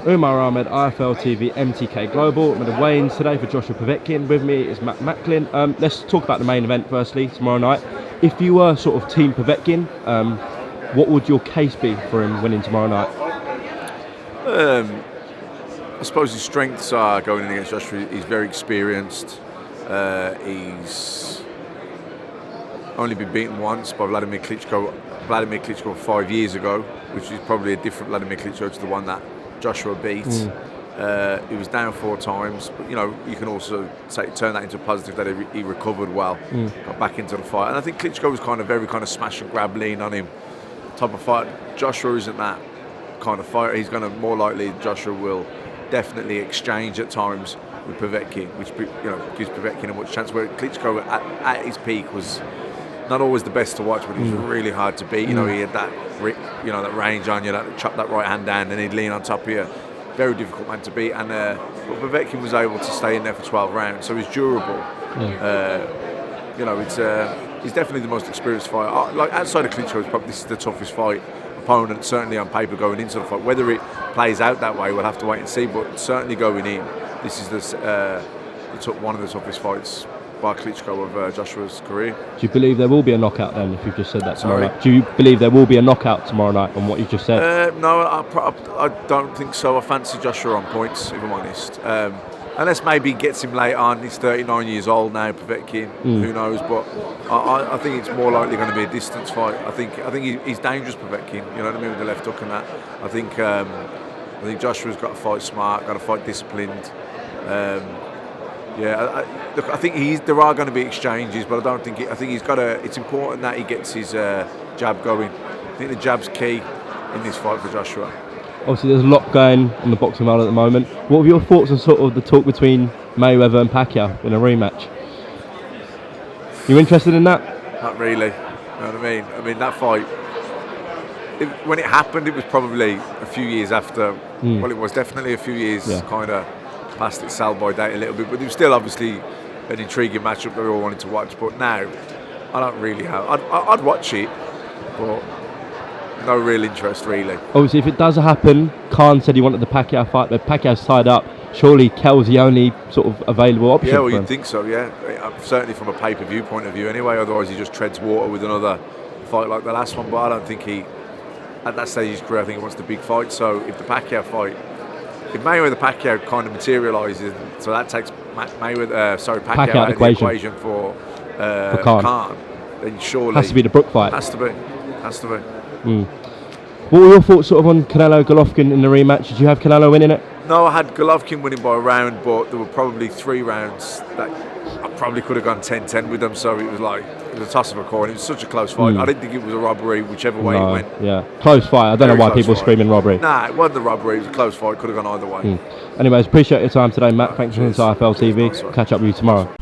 UMAR AHMED, IFL TV, MTK Global. I'm at the weigh-ins today for Joshua Povetkin. With me is Macklin. Let's talk about the main event firstly, tomorrow night. If you were sort of Team Povetkin, what would your case be for him winning tomorrow night? I suppose his strengths are going in against Joshua. He's very experienced. He's only been beaten once by Vladimir Klitschko 5 years ago, which is probably a different Vladimir Klitschko to the one that Joshua beat. He was down 4 times, but you can also turn that into a positive that he recovered well, got back into the fight. And I think Klitschko was very smash and grab, lean on him type of fight. Joshua isn't that kind of fighter. He's going to more likely, Joshua will definitely exchange at times with Povetkin, which gives Povetkin a much chance. Where Klitschko at his peak was not always the best to watch, but he was really hard to beat. He had that that range on you, that chop that right hand down, and he'd lean on top of you. Very difficult man to beat. And but Povetkin was able to stay in there for 12 rounds, so he's durable. He's definitely the most experienced fighter. Like outside of Klitschko, this is the toughest fight opponent, certainly on paper going into the fight. Whether it plays out that way, we'll have to wait and see. But certainly going in, this is one of the toughest fights by Klitschko of Joshua's career. Do you believe there will be a knockout then, if you've just said that tomorrow night? Do you believe there will be a knockout tomorrow night on what you've just said? No, I don't think so. I fancy Joshua on points, if I'm honest. Unless maybe he gets him late on. He's 39 years old now, Povetkin. Who knows? But I think it's more likely going to be a distance fight. I think he's dangerous, Povetkin. You know what I mean, with the left hook and that. I think Joshua's got to fight smart, got to fight disciplined. I think there are going to be exchanges, but I don't think. I think he's got to. It's important that he gets his jab going. I think the jab's key in this fight for Joshua. Obviously, there's a lot going on the boxing world at the moment. What are your thoughts on sort of the talk between Mayweather and Pacquiao in a rematch? You interested in that? Not really. You know what I mean? I mean that fight. When it happened, it was probably a few years after. Well, it was definitely a few years kind of past its sell-by date a little bit, but it was still obviously an intriguing matchup that we all wanted to watch. But now, I don't really have. I'd watch it, but no real interest really. Obviously, if it does happen, Khan said he wanted the Pacquiao fight, but Pacquiao's tied up. Surely Kell's the only sort of available option. Yeah, well, you'd think so. Yeah, certainly from a pay-per-view point of view. Anyway, otherwise he just treads water with another fight like the last one. But I don't think at that stage of his career, I think he wants the big fight. So if the Pacquiao fight. If Mayweather-Pacquiao kind of materialises, so that takes Pacquiao out of the equation for Khan, then surely has to be the Brook fight. Has to be. What were your thoughts sort of on Canelo-Golovkin in the rematch? Did you have Canelo winning it? No, I had Golovkin winning by a round, but there were probably 3 rounds that I probably could have gone 10-10 with them. So it was a toss of a coin. It was such a close fight. I didn't think it was a robbery, whichever way it went. Yeah, close fight. I don't know why people are screaming robbery. Nah, it wasn't a robbery. It was a close fight. Could have gone either way. Anyways, appreciate your time today, Matt. Thanks for coming to IFL TV. Catch up with you tomorrow.